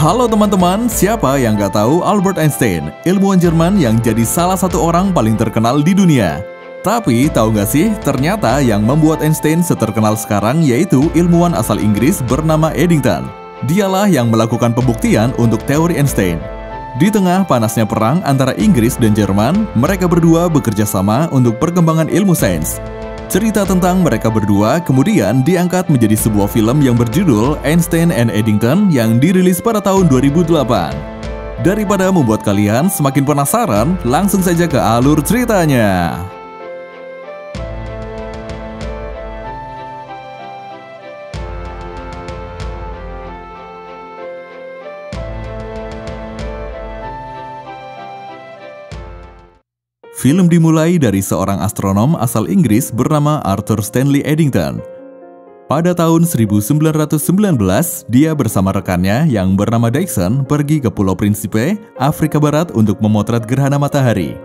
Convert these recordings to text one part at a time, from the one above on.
Halo teman-teman, siapa yang gak tahu Albert Einstein, ilmuwan Jerman yang jadi salah satu orang paling terkenal di dunia. Tapi tahu gak sih, ternyata yang membuat Einstein seterkenal sekarang yaitu ilmuwan asal Inggris bernama Eddington. Dialah yang melakukan pembuktian untuk teori Einstein. Di tengah panasnya perang antara Inggris dan Jerman, mereka berdua bekerja sama untuk perkembangan ilmu sains. Cerita tentang mereka berdua kemudian diangkat menjadi sebuah film yang berjudul Einstein and Eddington yang dirilis pada tahun 2008. Daripada membuat kalian semakin penasaran, langsung saja ke alur ceritanya. Film dimulai dari seorang astronom asal Inggris bernama Arthur Stanley Eddington. Pada tahun 1919, dia bersama rekannya yang bernama Dyson pergi ke Pulau Principe, Afrika Barat untuk memotret gerhana matahari.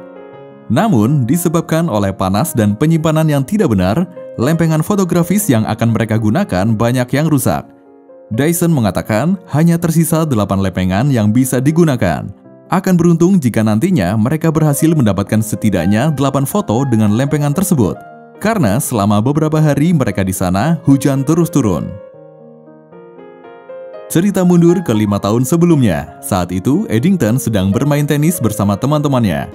Namun, disebabkan oleh panas dan penyimpanan yang tidak benar, lempengan fotografis yang akan mereka gunakan banyak yang rusak. Dyson mengatakan hanya tersisa 8 lempengan yang bisa digunakan. Akan beruntung jika nantinya mereka berhasil mendapatkan setidaknya 8 foto dengan lempengan tersebut. Karena selama beberapa hari mereka di sana, hujan terus turun. Cerita mundur ke 5 tahun sebelumnya. Saat itu, Eddington sedang bermain tenis bersama teman-temannya.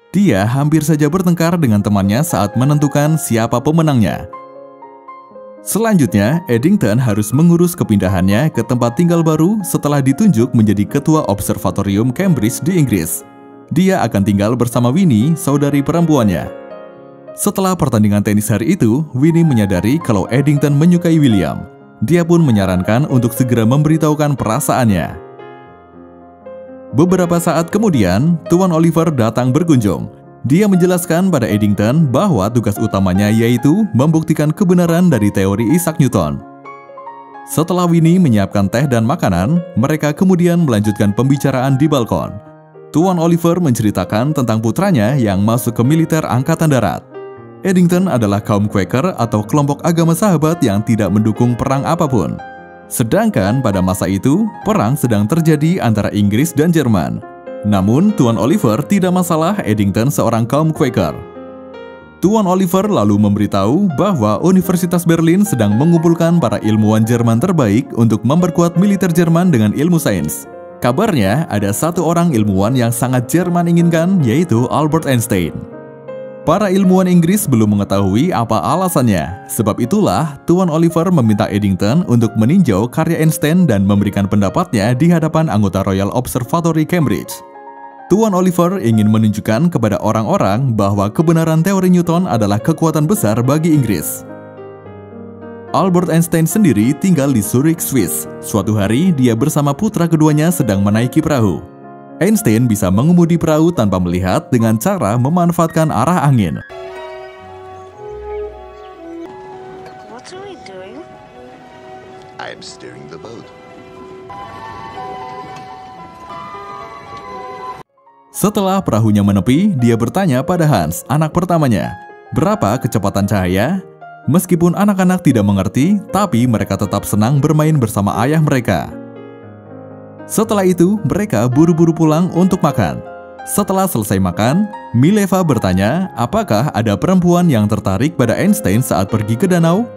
Dia hampir saja bertengkar dengan temannya saat menentukan siapa pemenangnya. Selanjutnya, Eddington harus mengurus kepindahannya ke tempat tinggal baru setelah ditunjuk menjadi ketua observatorium Cambridge di Inggris. Dia akan tinggal bersama Winnie, saudari perempuannya. Setelah pertandingan tenis hari itu, Winnie menyadari kalau Eddington menyukai William. Dia pun menyarankan untuk segera memberitahukan perasaannya. Beberapa saat kemudian, Tuan Oliver datang berkunjung. Dia menjelaskan pada Eddington bahwa tugas utamanya yaitu membuktikan kebenaran dari teori Isaac Newton. Setelah Winnie menyiapkan teh dan makanan, mereka kemudian melanjutkan pembicaraan di balkon. Tuan Oliver menceritakan tentang putranya yang masuk ke militer angkatan darat. Eddington adalah kaum Quaker atau kelompok agama sahabat yang tidak mendukung perang apapun. Sedangkan pada masa itu, perang sedang terjadi antara Inggris dan Jerman. Namun, Tuan Oliver tidak masalah Eddington seorang kaum Quaker. Tuan Oliver lalu memberitahu bahwa Universitas Berlin sedang mengumpulkan para ilmuwan Jerman terbaik untuk memperkuat militer Jerman dengan ilmu sains. Kabarnya, ada satu orang ilmuwan yang sangat Jerman inginkan, yaitu Albert Einstein. Para ilmuwan Inggris belum mengetahui apa alasannya. Sebab itulah, Tuan Oliver meminta Eddington untuk meninjau karya Einstein dan memberikan pendapatnya di hadapan anggota Royal Observatory Cambridge. Tuan Oliver ingin menunjukkan kepada orang-orang bahwa kebenaran teori Newton adalah kekuatan besar bagi Inggris. Albert Einstein sendiri tinggal di Zurich, Swiss. Suatu hari, dia bersama putra keduanya sedang menaiki perahu. Einstein bisa mengemudi perahu tanpa melihat dengan cara memanfaatkan arah angin. What are we doing? I'm steering the boat. Setelah perahunya menepi, dia bertanya pada Hans, anak pertamanya, berapa kecepatan cahaya? Meskipun anak-anak tidak mengerti, tapi mereka tetap senang bermain bersama ayah mereka. Setelah itu, mereka buru-buru pulang untuk makan. Setelah selesai makan, Mileva bertanya, apakah ada perempuan yang tertarik pada Einstein saat pergi ke danau?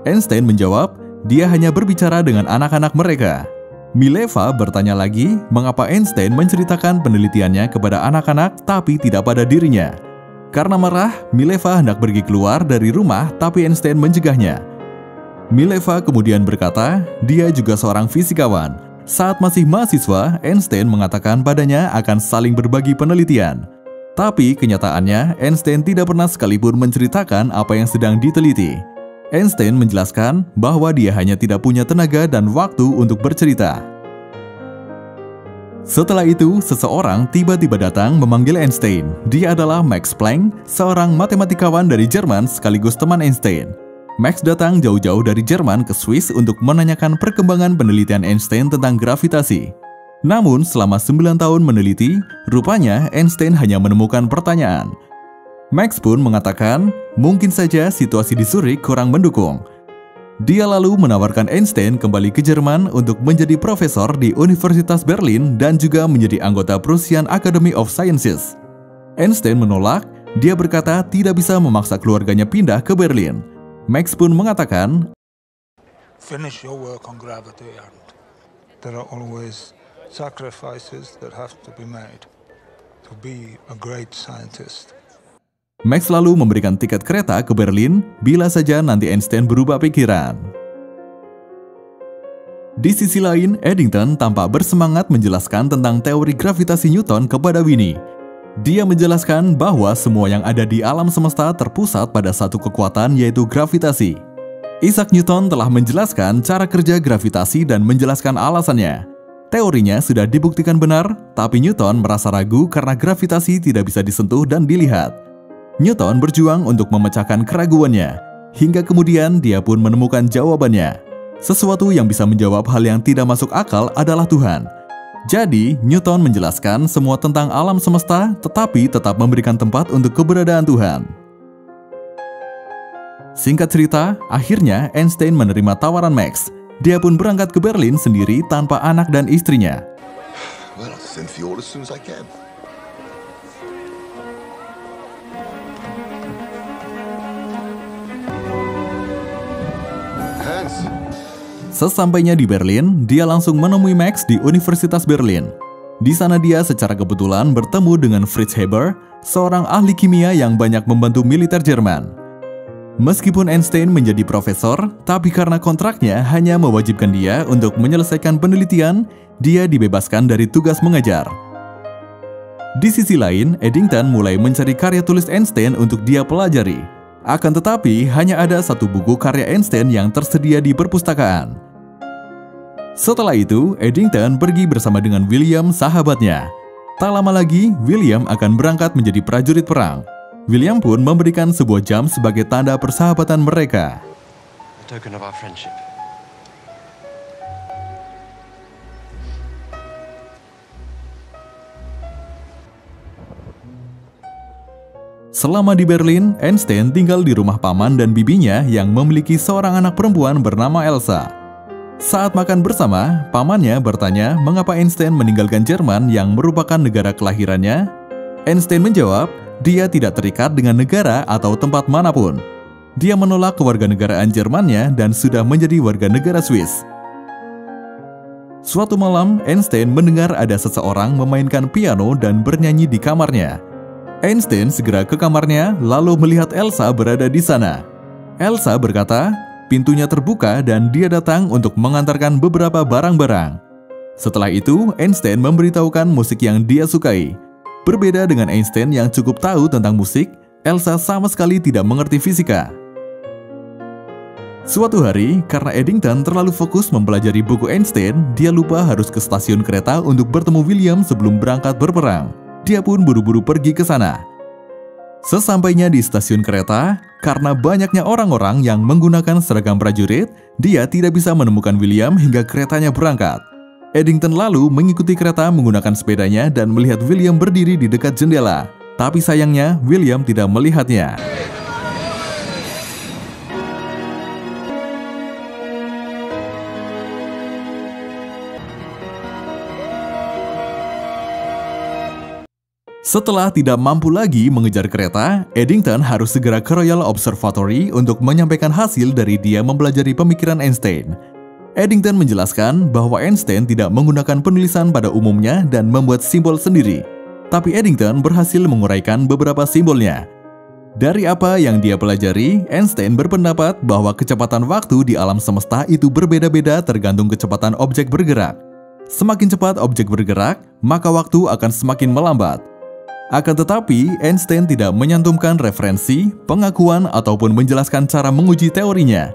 Einstein menjawab, dia hanya berbicara dengan anak-anak mereka. Mileva bertanya lagi, mengapa Einstein menceritakan penelitiannya kepada anak-anak tapi tidak pada dirinya. Karena marah, Mileva hendak pergi keluar dari rumah tapi Einstein mencegahnya. Mileva kemudian berkata, dia juga seorang fisikawan. Saat masih mahasiswa, Einstein mengatakan padanya akan saling berbagi penelitian. Tapi kenyataannya, Einstein tidak pernah sekalipun menceritakan apa yang sedang diteliti. Einstein menjelaskan bahwa dia hanya tidak punya tenaga dan waktu untuk bercerita. Setelah itu, seseorang tiba-tiba datang memanggil Einstein. Dia adalah Max Planck, seorang matematikawan dari Jerman sekaligus teman Einstein. Max datang jauh-jauh dari Jerman ke Swiss untuk menanyakan perkembangan penelitian Einstein tentang gravitasi. Namun, selama 9 tahun meneliti, rupanya Einstein hanya menemukan pertanyaan. Max pun mengatakan mungkin saja situasi di Zurich kurang mendukung. Dia lalu menawarkan Einstein kembali ke Jerman untuk menjadi profesor di Universitas Berlin dan juga menjadi anggota Prussian Academy of Sciences. Einstein menolak, dia berkata tidak bisa memaksa keluarganya pindah ke Berlin. Max pun mengatakan, "Finish your work on gravity, and there are always sacrifices that have to be made to be a great scientist." Max lalu memberikan tiket kereta ke Berlin bila saja nanti Einstein berubah pikiran. Di sisi lain, Eddington tampak bersemangat menjelaskan tentang teori gravitasi Newton kepada Winnie. Dia menjelaskan bahwa semua yang ada di alam semesta terpusat pada satu kekuatan, yaitu gravitasi. Isaac Newton telah menjelaskan cara kerja gravitasi dan menjelaskan alasannya. Teorinya sudah dibuktikan benar, tapi Newton merasa ragu karena gravitasi tidak bisa disentuh dan dilihat. Newton berjuang untuk memecahkan keraguannya, hingga kemudian dia pun menemukan jawabannya. Sesuatu yang bisa menjawab hal yang tidak masuk akal adalah Tuhan. Jadi, Newton menjelaskan semua tentang alam semesta, tetapi tetap memberikan tempat untuk keberadaan Tuhan. Singkat cerita, akhirnya Einstein menerima tawaran Max. Dia pun berangkat ke Berlin sendiri tanpa anak dan istrinya. Well, I'll send for you all as soon as I can. Hans. Sesampainya di Berlin, dia langsung menemui Max di Universitas Berlin. Di sana dia secara kebetulan bertemu dengan Fritz Haber, seorang ahli kimia yang banyak membantu militer Jerman. Meskipun Einstein menjadi profesor, tapi karena kontraknya hanya mewajibkan dia untuk menyelesaikan penelitian, dia dibebaskan dari tugas mengajar. Di sisi lain, Eddington mulai mencari karya tulis Einstein untuk dia pelajari. Akan tetapi, hanya ada satu buku karya Einstein yang tersedia di perpustakaan. Setelah itu, Eddington pergi bersama dengan William, sahabatnya. Tak lama lagi, William akan berangkat menjadi prajurit perang. William pun memberikan sebuah jam sebagai tanda persahabatan mereka. A token of our friendship. Selama di Berlin, Einstein tinggal di rumah paman dan bibinya yang memiliki seorang anak perempuan bernama Elsa. Saat makan bersama, pamannya bertanya mengapa Einstein meninggalkan Jerman yang merupakan negara kelahirannya. Einstein menjawab, dia tidak terikat dengan negara atau tempat manapun. Dia menolak kewarganegaraan Jermannya dan sudah menjadi warga negara Swiss. Suatu malam, Einstein mendengar ada seseorang memainkan piano dan bernyanyi di kamarnya. Einstein segera ke kamarnya lalu melihat Elsa berada di sana. Elsa berkata, pintunya terbuka dan dia datang untuk mengantarkan beberapa barang-barang. Setelah itu, Einstein memberitahukan musik yang dia sukai. Berbeda dengan Einstein yang cukup tahu tentang musik, Elsa sama sekali tidak mengerti fisika. Suatu hari, karena Eddington terlalu fokus mempelajari buku Einstein, dia lupa harus ke stasiun kereta untuk bertemu William sebelum berangkat berperang. Dia pun buru-buru pergi ke sana. Sesampainya di stasiun kereta, karena banyaknya orang-orang yang menggunakan seragam prajurit, dia tidak bisa menemukan William hingga keretanya berangkat. Eddington lalu mengikuti kereta menggunakan sepedanya dan melihat William berdiri di dekat jendela. Tapi sayangnya, William tidak melihatnya. Setelah tidak mampu lagi mengejar kereta, Eddington harus segera ke Royal Observatory untuk menyampaikan hasil dari dia mempelajari pemikiran Einstein. Eddington menjelaskan bahwa Einstein tidak menggunakan penulisan pada umumnya dan membuat simbol sendiri. Tapi Eddington berhasil menguraikan beberapa simbolnya. Dari apa yang dia pelajari, Einstein berpendapat bahwa kecepatan waktu di alam semesta itu berbeda-beda tergantung kecepatan objek bergerak. Semakin cepat objek bergerak, maka waktu akan semakin melambat. Akan tetapi, Einstein tidak menyantumkan referensi, pengakuan, ataupun menjelaskan cara menguji teorinya.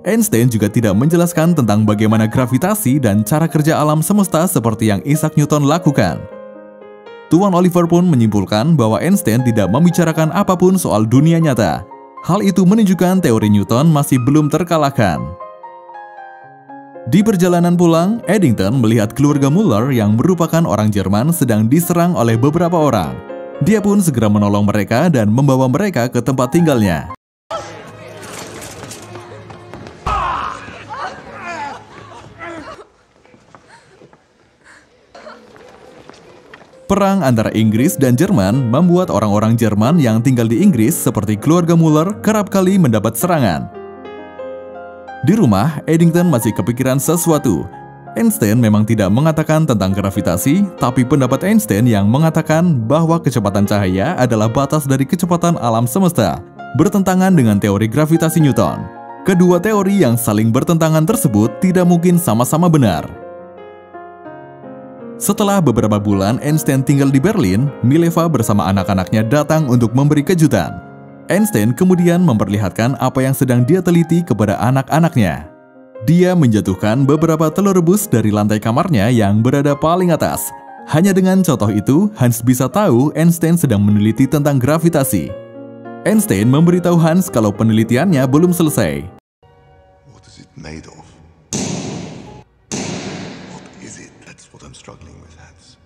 Einstein juga tidak menjelaskan tentang bagaimana gravitasi dan cara kerja alam semesta seperti yang Isaac Newton lakukan. Tuan Oliver pun menyimpulkan bahwa Einstein tidak membicarakan apapun soal dunia nyata. Hal itu menunjukkan teori Newton masih belum terkalahkan. Di perjalanan pulang, Eddington melihat keluarga Muller yang merupakan orang Jerman sedang diserang oleh beberapa orang. Dia pun segera menolong mereka dan membawa mereka ke tempat tinggalnya. Perang antara Inggris dan Jerman membuat orang-orang Jerman yang tinggal di Inggris seperti keluarga Muller kerap kali mendapat serangan. Di rumah, Eddington masih kepikiran sesuatu. Einstein memang tidak mengatakan tentang gravitasi, tapi pendapat Einstein yang mengatakan bahwa kecepatan cahaya adalah batas dari kecepatan alam semesta, bertentangan dengan teori gravitasi Newton. Kedua teori yang saling bertentangan tersebut tidak mungkin sama-sama benar. Setelah beberapa bulan Einstein tinggal di Berlin, Mileva bersama anak-anaknya datang untuk memberi kejutan. Einstein kemudian memperlihatkan apa yang sedang dia teliti kepada anak-anaknya. Dia menjatuhkan beberapa telur rebus dari lantai kamarnya yang berada paling atas. Hanya dengan contoh itu, Hans bisa tahu Einstein sedang meneliti tentang gravitasi. Einstein memberitahu Hans kalau penelitiannya belum selesai. What is it made of? What is it? That's what I'm struggling with, Hans.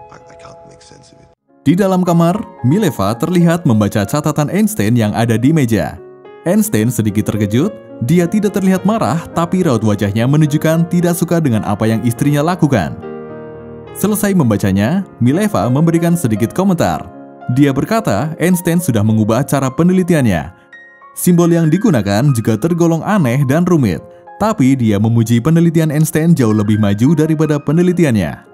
I can't make sense of it. Di dalam kamar, Mileva terlihat membaca catatan Einstein yang ada di meja. Einstein sedikit terkejut, dia tidak terlihat marah, tapi raut wajahnya menunjukkan tidak suka dengan apa yang istrinya lakukan. Selesai membacanya, Mileva memberikan sedikit komentar. Dia berkata Einstein sudah mengubah cara penelitiannya. Simbol yang digunakan juga tergolong aneh dan rumit, tapi dia memuji penelitian Einstein jauh lebih maju daripada penelitiannya.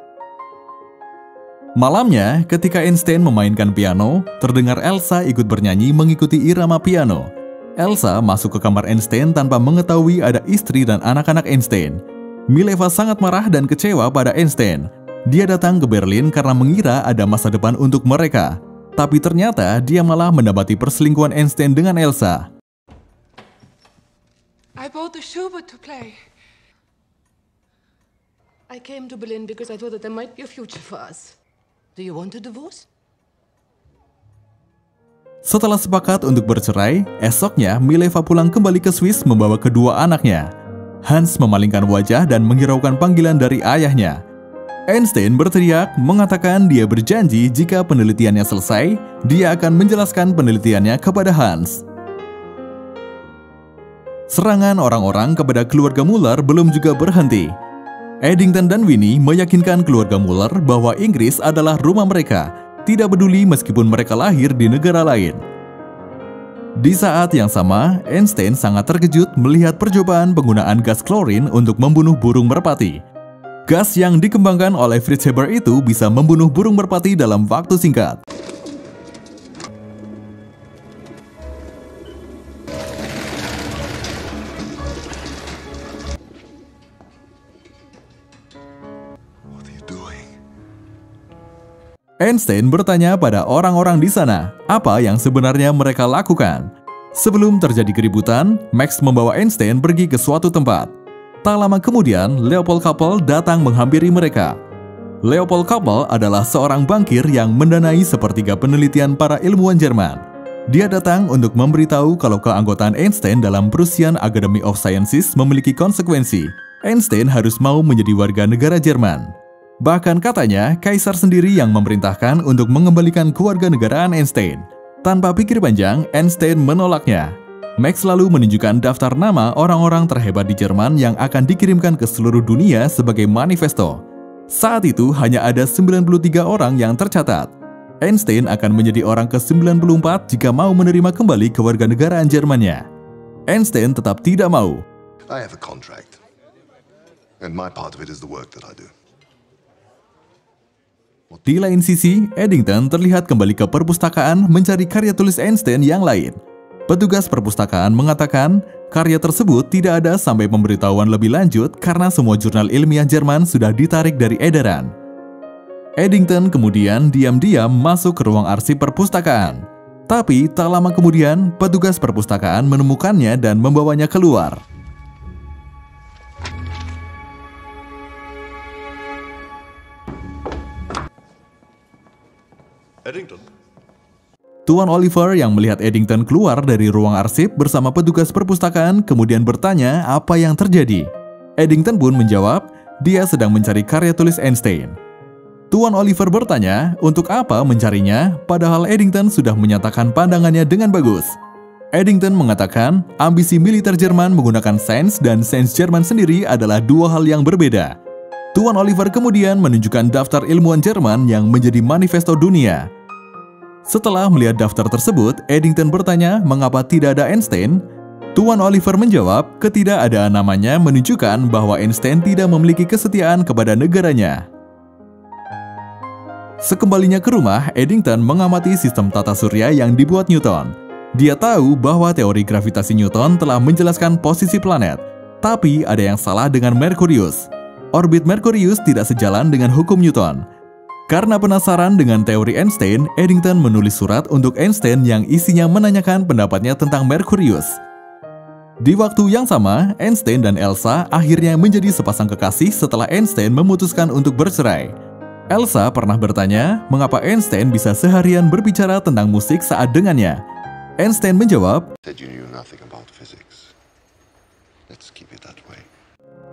Malamnya, ketika Einstein memainkan piano, terdengar Elsa ikut bernyanyi mengikuti irama piano. Elsa masuk ke kamar Einstein tanpa mengetahui ada istri dan anak-anak Einstein. Mileva sangat marah dan kecewa pada Einstein. Dia datang ke Berlin karena mengira ada masa depan untuk mereka. Tapi ternyata dia malah mendapati perselingkuhan Einstein dengan Elsa. I bought the Schubert to play. I came to Berlin because I thought that there might be a future for us. Do you want a divorce? Setelah sepakat untuk bercerai, esoknya Mileva pulang kembali ke Swiss membawa kedua anaknya. Hans memalingkan wajah dan menghiraukan panggilan dari ayahnya. Einstein berteriak mengatakan dia berjanji jika penelitiannya selesai, dia akan menjelaskan penelitiannya kepada Hans. Serangan orang-orang kepada keluarga Muller belum juga berhenti. Eddington dan Winnie meyakinkan keluarga Muller bahwa Inggris adalah rumah mereka, tidak peduli meskipun mereka lahir di negara lain. Di saat yang sama, Einstein sangat terkejut melihat percobaan penggunaan gas klorin untuk membunuh burung merpati. Gas yang dikembangkan oleh Fritz Haber itu bisa membunuh burung merpati dalam waktu singkat. Einstein bertanya pada orang-orang di sana apa yang sebenarnya mereka lakukan. Sebelum terjadi keributan, Max membawa Einstein pergi ke suatu tempat. Tak lama kemudian, Leopold Kappel datang menghampiri mereka. Leopold Kappel adalah seorang bankir yang mendanai sepertiga penelitian para ilmuwan Jerman. Dia datang untuk memberitahu kalau keanggotaan Einstein dalam Prussian Academy of Sciences memiliki konsekuensi. Einstein harus mau menjadi warga negara Jerman. Bahkan katanya, Kaisar sendiri yang memerintahkan untuk mengembalikan kewarganegaraan Einstein. Tanpa pikir panjang, Einstein menolaknya. Max lalu menunjukkan daftar nama orang-orang terhebat di Jerman yang akan dikirimkan ke seluruh dunia sebagai manifesto. Saat itu hanya ada 93 orang yang tercatat. Einstein akan menjadi orang ke-94 jika mau menerima kembali kewarganegaraan Jermannya. Einstein tetap tidak mau. I have a contract. And my part of it is the work that I do. Di lain sisi, Eddington terlihat kembali ke perpustakaan mencari karya tulis Einstein yang lain. Petugas perpustakaan mengatakan karya tersebut tidak ada sampai pemberitahuan lebih lanjut karena semua jurnal ilmiah Jerman sudah ditarik dari edaran. Eddington kemudian diam-diam masuk ke ruang arsip perpustakaan. Tapi tak lama kemudian, petugas perpustakaan menemukannya dan membawanya keluar. Eddington? Tuan Oliver yang melihat Eddington keluar dari ruang arsip bersama petugas perpustakaan kemudian bertanya apa yang terjadi. Eddington pun menjawab, dia sedang mencari karya tulis Einstein. Tuan Oliver bertanya untuk apa mencarinya, padahal Eddington sudah menyatakan pandangannya dengan bagus. Eddington mengatakan ambisi militer Jerman menggunakan sains dan sains Jerman sendiri adalah dua hal yang berbeda. Tuan Oliver kemudian menunjukkan daftar ilmuwan Jerman yang menjadi manifesto dunia. Setelah melihat daftar tersebut, Eddington bertanya mengapa tidak ada Einstein. Tuan Oliver menjawab ketidakadaan namanya menunjukkan bahwa Einstein tidak memiliki kesetiaan kepada negaranya. Sekembalinya ke rumah, Eddington mengamati sistem tata surya yang dibuat Newton. Dia tahu bahwa teori gravitasi Newton telah menjelaskan posisi planet, tapi ada yang salah dengan Merkurius. Orbit Merkurius tidak sejalan dengan hukum Newton. Karena penasaran dengan teori Einstein, Eddington menulis surat untuk Einstein yang isinya menanyakan pendapatnya tentang Merkurius. Di waktu yang sama, Einstein dan Elsa akhirnya menjadi sepasang kekasih setelah Einstein memutuskan untuk bercerai. Elsa pernah bertanya mengapa Einstein bisa seharian berbicara tentang musik saat dengannya. Einstein menjawab, Said you knew nothing about physics. Let's keep it that way.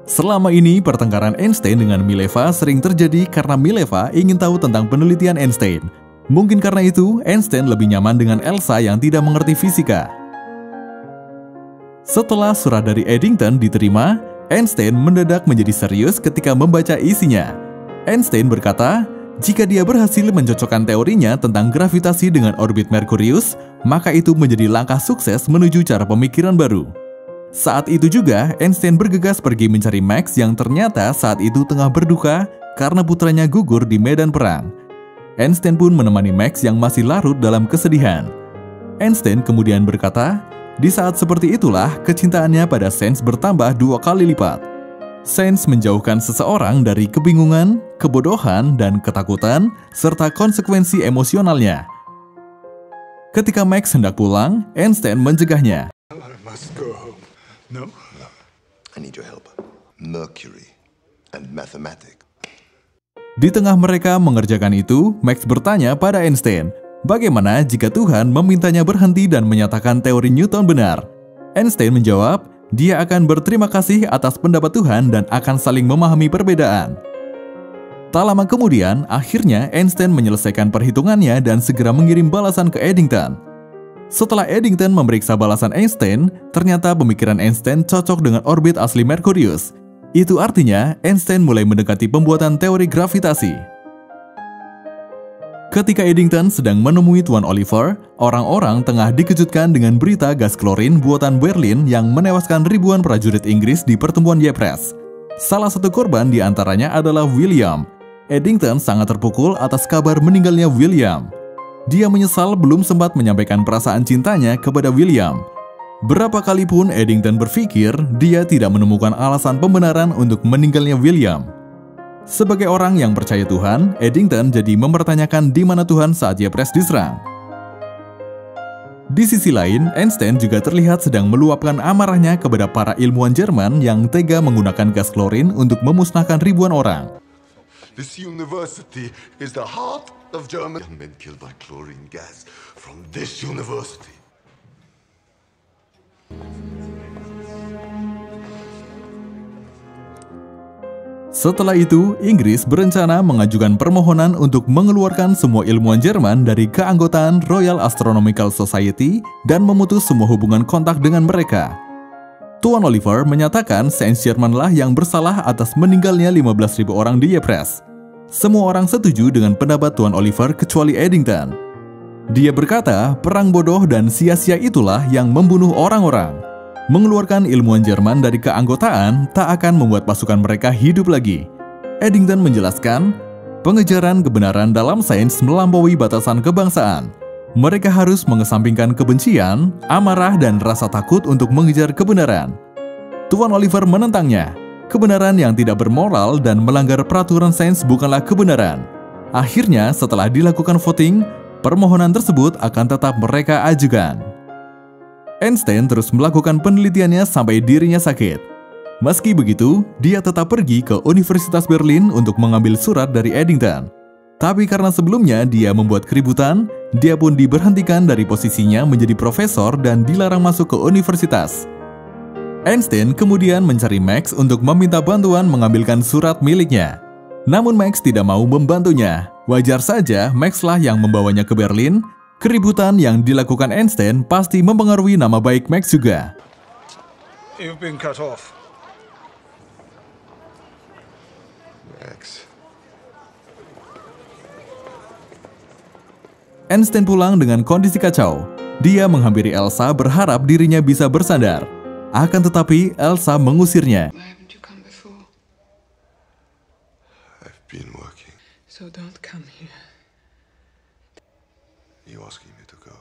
selama ini pertengkaran Einstein dengan Mileva sering terjadi karena Mileva ingin tahu tentang penelitian Einstein. Mungkin karena itu, Einstein lebih nyaman dengan Elsa yang tidak mengerti fisika. Setelah surat dari Eddington diterima, Einstein mendadak menjadi serius ketika membaca isinya. Einstein berkata, jika dia berhasil mencocokkan teorinya tentang gravitasi dengan orbit Merkurius, maka itu menjadi langkah sukses menuju cara pemikiran baru. Saat itu juga, Einstein bergegas pergi mencari Max yang ternyata saat itu tengah berduka karena putranya gugur di medan perang. Einstein pun menemani Max yang masih larut dalam kesedihan. Einstein kemudian berkata, di saat seperti itulah kecintaannya pada sains bertambah 2 kali lipat. Sains menjauhkan seseorang dari kebingungan, kebodohan, dan ketakutan, serta konsekuensi emosionalnya. Ketika Max hendak pulang, Einstein mencegahnya. I must go home. No? No, I need your help. Mercury and mathematics. Di tengah mereka mengerjakan itu, Max bertanya pada Einstein, bagaimana jika Tuhan memintanya berhenti dan menyatakan teori Newton benar? Einstein menjawab, dia akan berterima kasih atas pendapat Tuhan dan akan saling memahami perbedaan. Tak lama kemudian, akhirnya Einstein menyelesaikan perhitungannya dan segera mengirim balasan ke Eddington. Setelah Eddington memeriksa balasan Einstein, ternyata pemikiran Einstein cocok dengan orbit asli Merkurius. Itu artinya Einstein mulai mendekati pembuatan teori gravitasi. Ketika Eddington sedang menemui Tuan Oliver, orang-orang tengah dikejutkan dengan berita gas klorin buatan Berlin yang menewaskan ribuan prajurit Inggris di pertemuan Ypres. Salah satu korban di antaranya adalah William. Eddington sangat terpukul atas kabar meninggalnya William. Dia menyesal belum sempat menyampaikan perasaan cintanya kepada William. Berapa kali pun Eddington berpikir, dia tidak menemukan alasan pembenaran untuk meninggalnya William. Sebagai orang yang percaya Tuhan, Eddington jadi mempertanyakan di mana Tuhan saat Ypres diserang. Di sisi lain, Einstein juga terlihat sedang meluapkan amarahnya kepada para ilmuwan Jerman yang tega menggunakan gas klorin untuk memusnahkan ribuan orang. This university is the heart of Germany. Young men killed by chlorine gas from this university. Setelah itu, Inggris berencana mengajukan permohonan untuk mengeluarkan semua ilmuwan Jerman dari keanggotaan Royal Astronomical Society dan memutus semua hubungan kontak dengan mereka. Tuan Oliver menyatakan sains Jermanlah yang bersalah atas meninggalnya 15.000 orang di Ypres. Semua orang setuju dengan pendapat Tuan Oliver kecuali Eddington. Dia berkata, perang bodoh dan sia-sia itulah yang membunuh orang-orang. Mengeluarkan ilmuwan Jerman dari keanggotaan tak akan membuat pasukan mereka hidup lagi. Eddington menjelaskan, pengejaran kebenaran dalam sains melampaui batasan kebangsaan. Mereka harus mengesampingkan kebencian, amarah, dan rasa takut untuk mengejar kebenaran. Tuan Oliver menentangnya. Kebenaran yang tidak bermoral dan melanggar peraturan sains bukanlah kebenaran. Akhirnya, setelah dilakukan voting, permohonan tersebut akan tetap mereka ajukan. Einstein terus melakukan penelitiannya sampai dirinya sakit. Meski begitu, dia tetap pergi ke Universitas Berlin untuk mengambil surat dari Eddington. Tapi karena sebelumnya dia membuat keributan, dia pun diberhentikan dari posisinya menjadi profesor dan dilarang masuk ke universitas. Einstein kemudian mencari Max untuk meminta bantuan mengambilkan surat miliknya. Namun Max tidak mau membantunya. Wajar saja Max lah yang membawanya ke Berlin. Keributan yang dilakukan Einstein pasti mempengaruhi nama baik Max juga. You've been cut off. Max. Einstein pulang dengan kondisi kacau. Dia menghampiri Elsa berharap dirinya bisa bersandar. Akan tetapi Elsa mengusirnya. Why haven't you come before? I've been working. So don't come here. You asking me to go?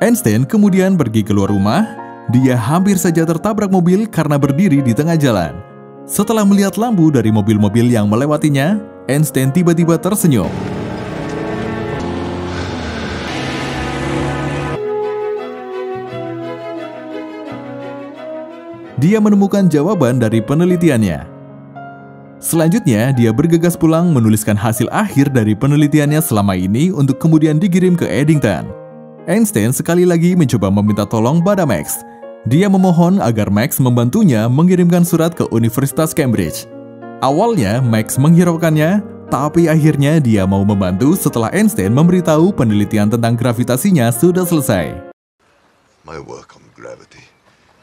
Einstein kemudian pergi keluar rumah. Dia hampir saja tertabrak mobil karena berdiri di tengah jalan. Setelah melihat lampu dari mobil-mobil yang melewatinya, Einstein tiba-tiba tersenyum. Dia menemukan jawaban dari penelitiannya. Selanjutnya, dia bergegas pulang menuliskan hasil akhir dari penelitiannya selama ini untuk kemudian dikirim ke Eddington. Einstein sekali lagi mencoba meminta tolong pada Max. Dia memohon agar Max membantunya mengirimkan surat ke Universitas Cambridge. Awalnya, Max menghiraukannya, tapi akhirnya dia mau membantu setelah Einstein memberitahu penelitian tentang gravitasinya sudah selesai. My work on gravity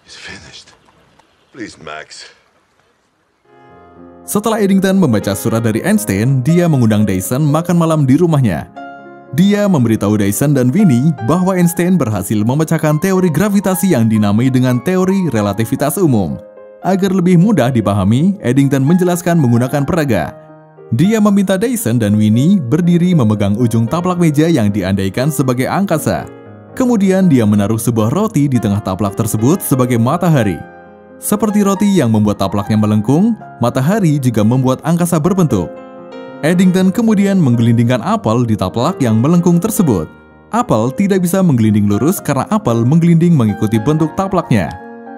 is finished. Please, Max. Setelah Eddington membaca surat dari Einstein, dia mengundang Dyson makan malam di rumahnya. Dia memberitahu Dyson dan Winnie bahwa Einstein berhasil memecahkan teori gravitasi yang dinamai dengan teori relativitas umum. Agar lebih mudah dipahami, Eddington menjelaskan menggunakan peraga. Dia meminta Dyson dan Winnie berdiri memegang ujung taplak meja yang diandaikan sebagai angkasa. Kemudian dia menaruh sebuah roti di tengah taplak tersebut sebagai matahari. Seperti roti yang membuat taplaknya melengkung, matahari juga membuat angkasa berbentuk. Eddington kemudian menggelindingkan apel di taplak yang melengkung tersebut. Apel tidak bisa menggelinding lurus karena apel menggelinding mengikuti bentuk taplaknya.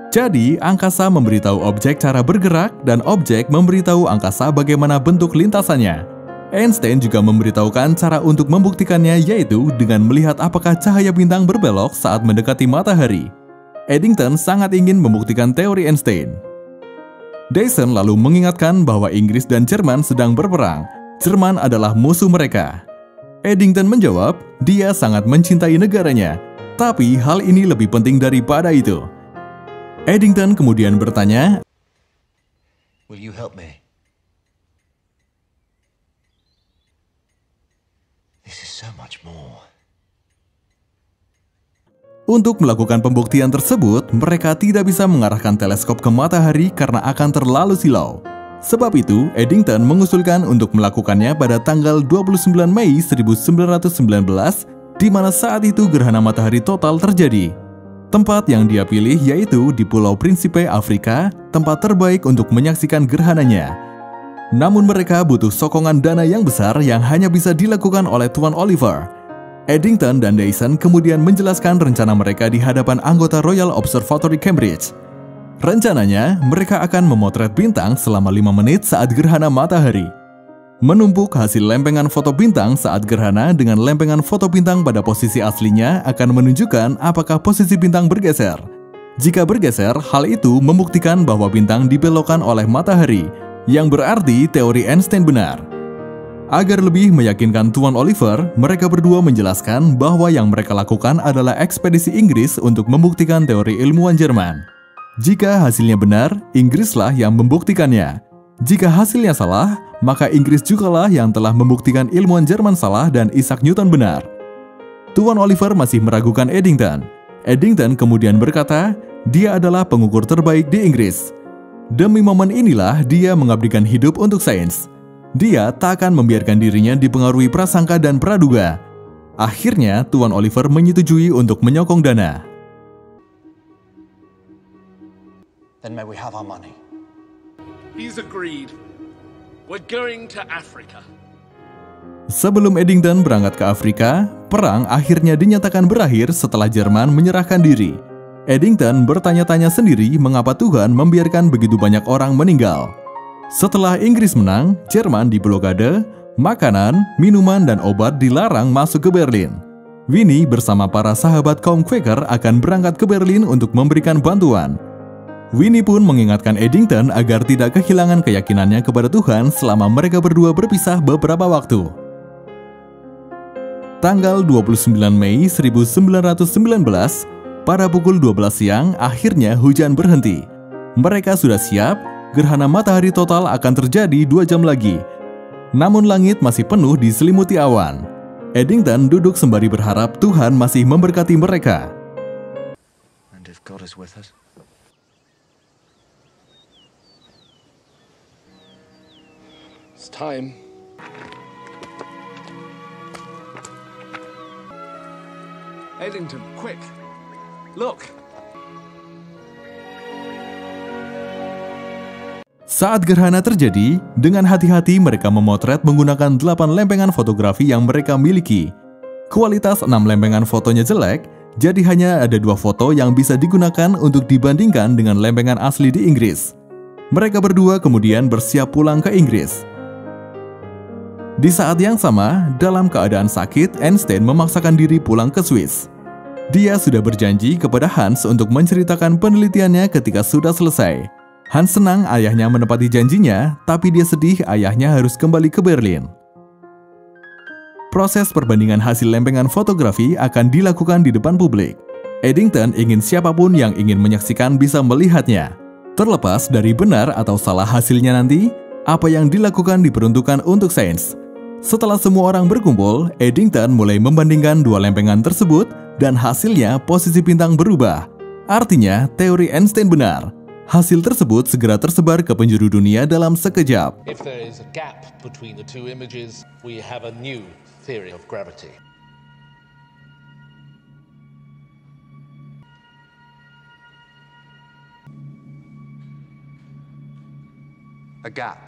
Jadi, angkasa memberitahu objek cara bergerak dan objek memberitahu angkasa bagaimana bentuk lintasannya. Einstein juga memberitahukan cara untuk membuktikannya, yaitu dengan melihat apakah cahaya bintang berbelok saat mendekati matahari. Eddington sangat ingin membuktikan teori Einstein. Dyson lalu mengingatkan bahwa Inggris dan Jerman sedang berperang. Jerman adalah musuh mereka. Eddington menjawab, dia sangat mencintai negaranya, tapi hal ini lebih penting daripada itu. Eddington kemudian bertanya, Will you help me? This is so much more. untuk melakukan pembuktian tersebut, mereka tidak bisa mengarahkan teleskop ke matahari karena akan terlalu silau. Sebab itu, Eddington mengusulkan untuk melakukannya pada tanggal 29 Mei 1919, di mana saat itu gerhana matahari total terjadi. Tempat yang dia pilih yaitu di Pulau Principe, Afrika, tempat terbaik untuk menyaksikan gerhananya. Namun mereka butuh sokongan dana yang besar yang hanya bisa dilakukan oleh Tuan Oliver. Eddington dan Dyson kemudian menjelaskan rencana mereka di hadapan anggota Royal Observatory Cambridge. Rencananya, mereka akan memotret bintang selama 5 menit saat gerhana matahari. Menumpuk hasil lempengan foto bintang saat gerhana dengan lempengan foto bintang pada posisi aslinya akan menunjukkan apakah posisi bintang bergeser. Jika bergeser, hal itu membuktikan bahwa bintang dibelokkan oleh matahari, yang berarti teori Einstein benar. Agar lebih meyakinkan Tuan Oliver, mereka berdua menjelaskan bahwa yang mereka lakukan adalah ekspedisi Inggris untuk membuktikan teori ilmuwan Jerman. Jika hasilnya benar, Inggrislah yang membuktikannya. Jika hasilnya salah, maka Inggris jugalah yang telah membuktikan ilmuwan Jerman salah dan Isaac Newton benar. Tuan Oliver masih meragukan Eddington. Eddington kemudian berkata, dia adalah pengukur terbaik di Inggris. Demi momen inilah dia mengabdikan hidup untuk sains. Dia tak akan membiarkan dirinya dipengaruhi prasangka dan praduga. Akhirnya, Tuan Oliver menyetujui untuk menyokong dana. Then may we have our money? He's agreed. We're going to Africa. Sebelum Eddington berangkat ke Afrika, perang akhirnya dinyatakan berakhir setelah Jerman menyerahkan diri. Eddington bertanya-tanya sendiri mengapa Tuhan membiarkan begitu banyak orang meninggal. Setelah Inggris menang, Jerman diblokade, makanan, minuman, dan obat dilarang masuk ke Berlin. Winnie bersama para sahabat kaum Quaker akan berangkat ke Berlin untuk memberikan bantuan. Winnie pun mengingatkan Eddington agar tidak kehilangan keyakinannya kepada Tuhan selama mereka berdua berpisah beberapa waktu. Tanggal 29 Mei 1919, pada pukul 12 siang, akhirnya hujan berhenti. Mereka sudah siap, gerhana matahari total akan terjadi 2 jam lagi. Namun langit masih penuh diselimuti awan. Eddington duduk sembari berharap Tuhan masih memberkati mereka. And if God is with us? It's time. Eddington, quick! Look! Saat gerhana terjadi, dengan hati-hati mereka memotret menggunakan 8 lempengan fotografi yang mereka miliki. Kualitas 6 lempengan fotonya jelek, jadi hanya ada 2 foto yang bisa digunakan untuk dibandingkan dengan lempengan asli di Inggris. Mereka berdua kemudian bersiap pulang ke Inggris. Di saat yang sama, dalam keadaan sakit, Einstein memaksakan diri pulang ke Swiss. Dia sudah berjanji kepada Hans untuk menceritakan penelitiannya ketika sudah selesai. Hans senang ayahnya menepati janjinya, tapi dia sedih ayahnya harus kembali ke Berlin. Proses perbandingan hasil lempengan fotografi akan dilakukan di depan publik. Eddington ingin siapapun yang ingin menyaksikan bisa melihatnya. Terlepas dari benar atau salah hasilnya nanti, apa yang dilakukan diperuntukkan untuk sains. Setelah semua orang berkumpul, Eddington mulai membandingkan 2 lempengan tersebut dan hasilnya posisi bintang berubah. Artinya, teori Einstein benar. Hasil tersebut segera tersebar ke penjuru dunia dalam sekejap. If there is a gap between the two images, we have a new theory of gravity. A gap.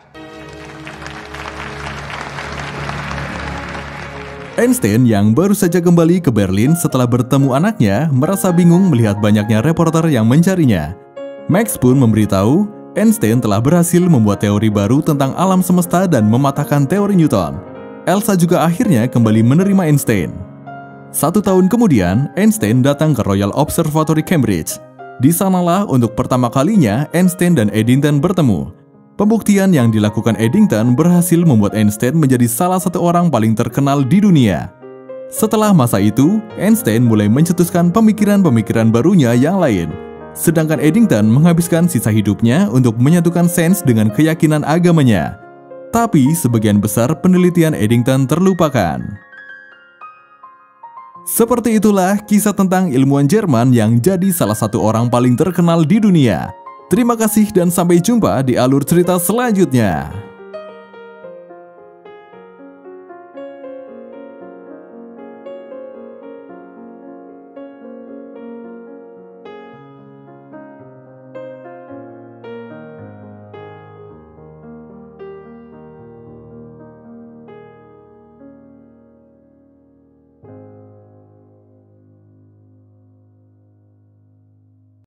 Einstein yang baru saja kembali ke Berlin setelah bertemu anaknya merasa bingung melihat banyaknya reporter yang mencarinya. Max pun memberitahu Einstein telah berhasil membuat teori baru tentang alam semesta dan mematahkan teori Newton. Elsa juga akhirnya kembali menerima Einstein. 1 tahun kemudian, Einstein datang ke Royal Observatory Cambridge. Di sanalah untuk pertama kalinya Einstein dan Eddington bertemu. Pembuktian yang dilakukan Eddington berhasil membuat Einstein menjadi salah satu orang paling terkenal di dunia. Setelah masa itu, Einstein mulai mencetuskan pemikiran-pemikiran barunya yang lain. Sedangkan Eddington menghabiskan sisa hidupnya untuk menyatukan sains dengan keyakinan agamanya. Tapi sebagian besar penelitian Eddington terlupakan. Seperti itulah kisah tentang ilmuwan Jerman yang jadi salah satu orang paling terkenal di dunia. Terima kasih dan sampai jumpa di alur cerita selanjutnya.